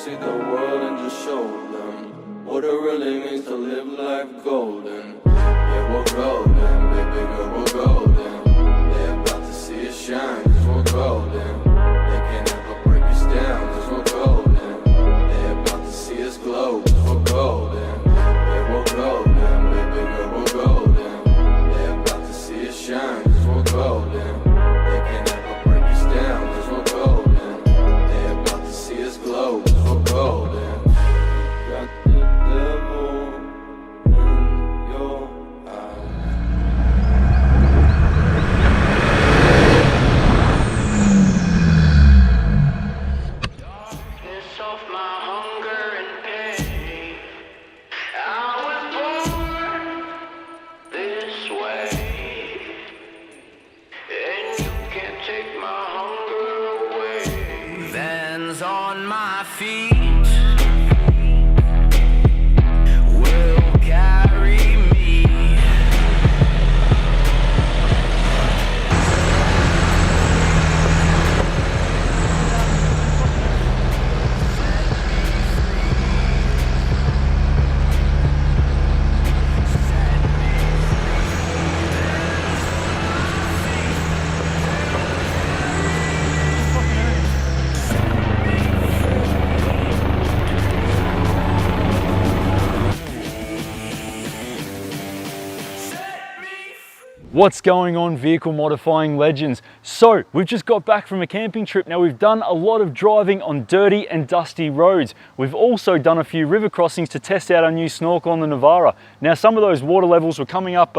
see the world and just show them what it really means to live life golden. Yeah, we're golden, baby girl, we're golden. They're about to see us shine, cause we're golden. They can't ever break us down, cause we're golden. They're about to see us glow, cause we're golden. Yeah, we're golden, baby girl, we're golden. They're about to see us shine, cause we're golden. They can't ever break us down, cause we're golden. They're about to see us glow, cause we're golden. Got the devil in your eyes. Darkness of my hunger and pain. I was born this way, and you can't take my hunger away. Vans on my feet will carry me. What's going on, vehicle modifying legends? So we've just got back from a camping trip. Now we've done a lot of driving on dirty and dusty roads. We've also done a few river crossings to test out our new Snorkel on the Navara. Now some of those water levels were coming up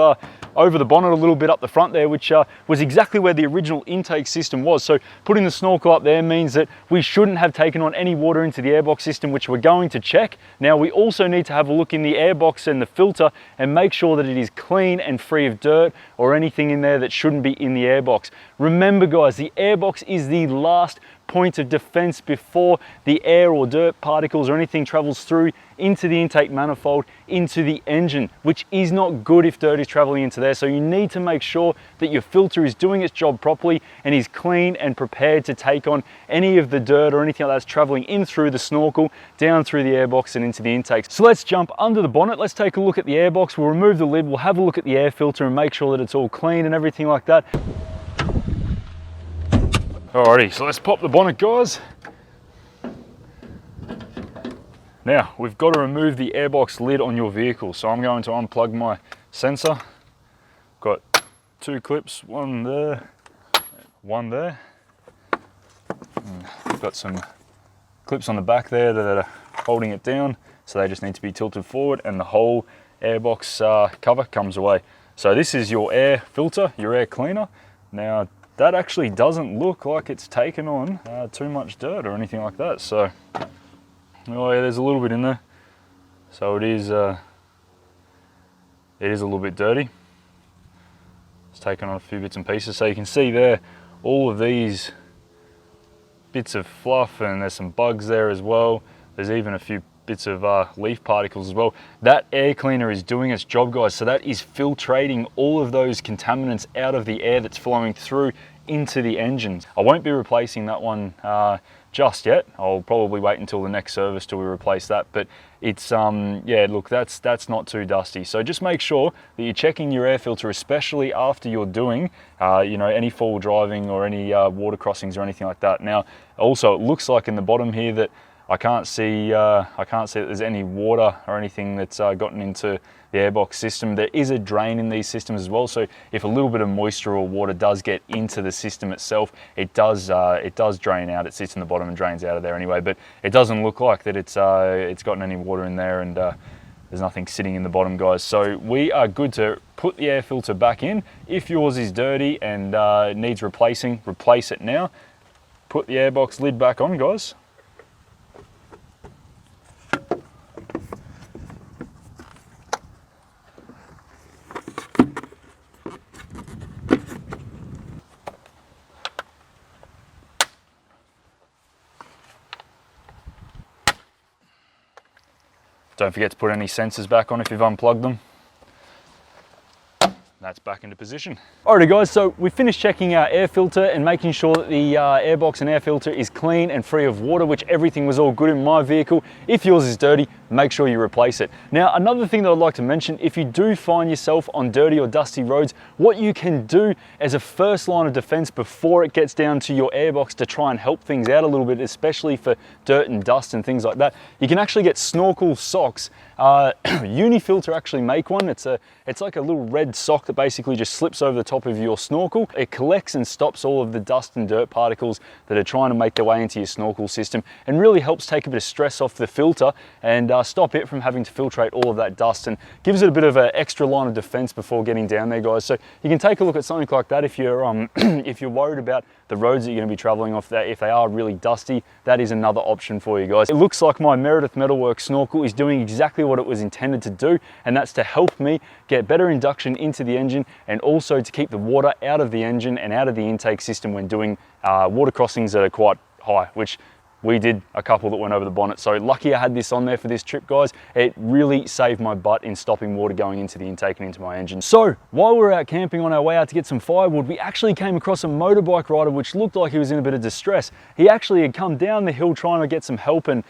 over the bonnet a little bit up the front there, which was exactly where the original intake system was. So putting the Snorkel up there means that we shouldn't have taken on any water into the airbox system, which we're going to check. Now we also need to have a look in the airbox and the filter and make sure that it is clean and free of dirt or anything in there that shouldn't be in the airbox. Remember guys, the airbox is the last point of defense before the air or dirt particles or anything travels through into the intake manifold, into the engine, which is not good if dirt is traveling into there. So you need to make sure that your filter is doing its job properly and is clean and prepared to take on any of the dirt or anything like that's traveling in through the Snorkel, down through the airbox and into the intake. So let's jump under the bonnet. Let's take a look at the airbox. We'll remove the lid. We'll have a look at the air filter and make sure that it's all clean and everything like that. Alrighty, so let's pop the bonnet, guys. Now, we've got to remove the airbox lid on your vehicle. So I'm going to unplug my sensor. Got two clips, one there, one there. We've got some clips on the back there that are holding it down. So they just need to be tilted forward and the whole airbox cover comes away. So this is your air filter, your air cleaner. Now, that actually doesn't look like it's taken on too much dirt or anything like that. So, oh yeah, there's a little bit in there. So it is a little bit dirty. It's taken on a few bits and pieces. So you can see there, all of these bits of fluff, and there's some bugs there as well. There's even a few bits of leaf particles as well. That air cleaner is doing its job, guys. So that is filtrating all of those contaminants out of the air that's flowing through into the engines. I won't be replacing that one just yet. I'll probably wait until the next service till we replace that. But it's yeah, look, that's not too dusty. So just make sure that you're checking your air filter, especially after you're doing you know, any four-wheel driving or any water crossings or anything like that. Now, also it looks like in the bottom here that I can't see that there's any water or anything that's gotten into the airbox system. There is a drain in these systems as well, so if a little bit of moisture or water does get into the system itself, it does drain out. It sits in the bottom and drains out of there anyway, but it doesn't look like that it's gotten any water in there, and there's nothing sitting in the bottom, guys. So we are good to put the air filter back in. If yours is dirty and needs replacing, replace it now. Put the airbox lid back on, guys. Don't forget to put any sensors back on if you've unplugged them. that's back into position. Alrighty guys, so we finished checking our air filter and making sure that the airbox and air filter is clean and free of water, which everything was all good in my vehicle. If yours is dirty, make sure you replace it. Now, another thing that I'd like to mention, if you do find yourself on dirty or dusty roads, what you can do as a first line of defense before it gets down to your airbox to try and help things out a little bit, especially for dirt and dust and things like that, you can actually get Snorkel socks. Unifilter actually make one. It's like a little red sock that basically just slips over the top of your snorkel. It collects and stops all of the dust and dirt particles that are trying to make their way into your snorkel system, and really helps take a bit of stress off the filter and stop it from having to filtrate all of that dust, and gives it a bit of an extra line of defense before getting down there, guys. So you can take a look at something like that if you're if you're worried about the roads that you're going to be traveling off, that if they are really dusty, that is another option for you guys. It looks like my Meredith Metalworks snorkel is doing exactly what it was intended to do, and that's to help me get better induction into the engine, and also to keep the water out of the engine and out of the intake system when doing water crossings that are quite high, which we did a couple that went over the bonnet. So lucky I had this on there for this trip, guys. It really saved my butt in stopping water going into the intake and into my engine. So while we were out camping on our way out to get some firewood, we actually came across a motorbike rider which looked like he was in a bit of distress. He actually had come down the hill trying to get some help and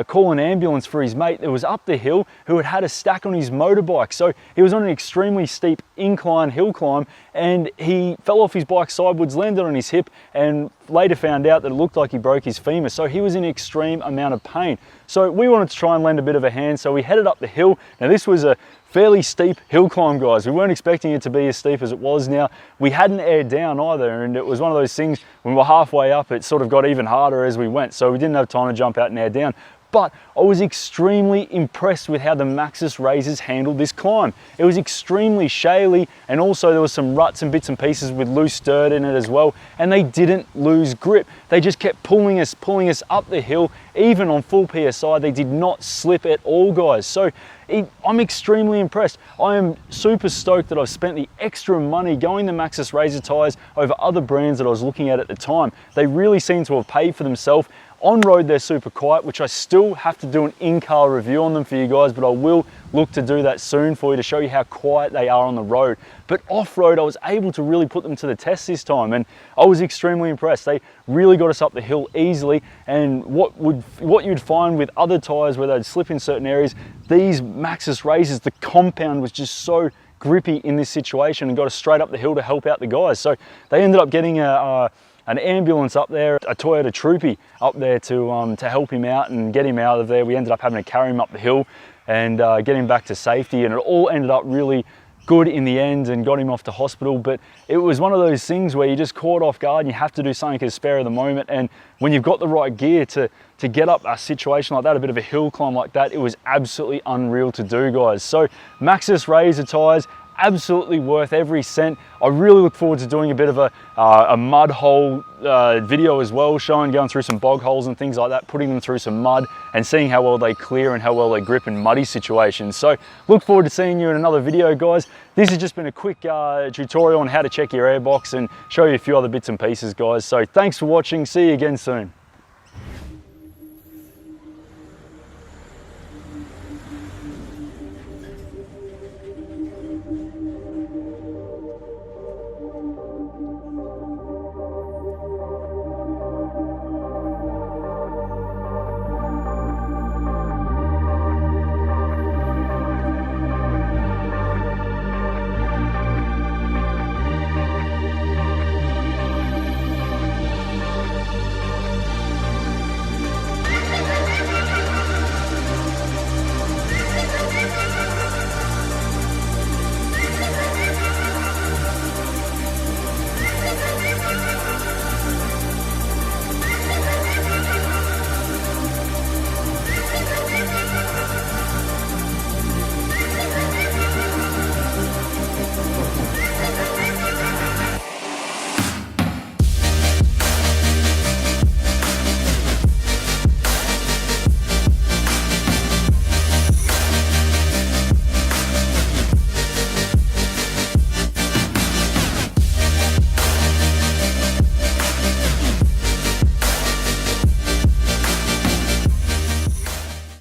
call an ambulance for his mate that was up the hill, who had a stack on his motorbike. So he was on an extremely steep incline hill climb, and he fell off his bike sideways, landed on his hip, and later found out that it looked like he broke his femur. So he was in extreme amount of pain. So we wanted to try and lend a bit of a hand, so we headed up the hill. Now this was a fairly steep hill climb, guys. We weren't expecting it to be as steep as it was. Now, we hadn't aired down either, and it was one of those things, when we were halfway up, it sort of got even harder as we went, so we didn't have time to jump out and air down. But I was extremely impressed with how the Maxxis Razrs handled this climb. It was extremely shaly, and also there was some ruts and bits and pieces with loose dirt in it as well, and they didn't lose grip. They just kept pulling us up the hill, even on full PSI. They did not slip at all, guys. So I'm extremely impressed. I am super stoked that I've spent the extra money going the Maxxis Razr tyres over other brands that I was looking at the time. They really seem to have paid for themselves. On road, they're super quiet, which I still have to do an in-car review on them for you guys, but I will look to do that soon for you to show you how quiet they are on the road. But off-road, I was able to really put them to the test this time, and I was extremely impressed. They really got us up the hill easily, and what you'd find with other tyres where they'd slip in certain areas, these Maxxis Razrs, the compound was just so grippy in this situation and got us straight up the hill to help out the guys. So they ended up getting an ambulance up there, a Toyota Troopy up there to help him out and get him out of there. We ended up having to carry him up the hill and get him back to safety, and it all ended up really good in the end and got him off to hospital. But it was one of those things where you just caught off guard and you have to do something as spare of the moment, and when you've got the right gear to get up a situation like that, a bit of a hill climb like that, it was absolutely unreal to do, guys. So Maxxis Razr tyres, absolutely worth every cent. I really look forward to doing a bit of a mud hole video as well, going through some bog holes and things like that, putting them through some mud and seeing how well they clear and how well they grip in muddy situations. So look forward to seeing you in another video, guys. This has just been a quick tutorial on how to check your airbox and show you a few other bits and pieces, guys. So thanks for watching. See you again soon.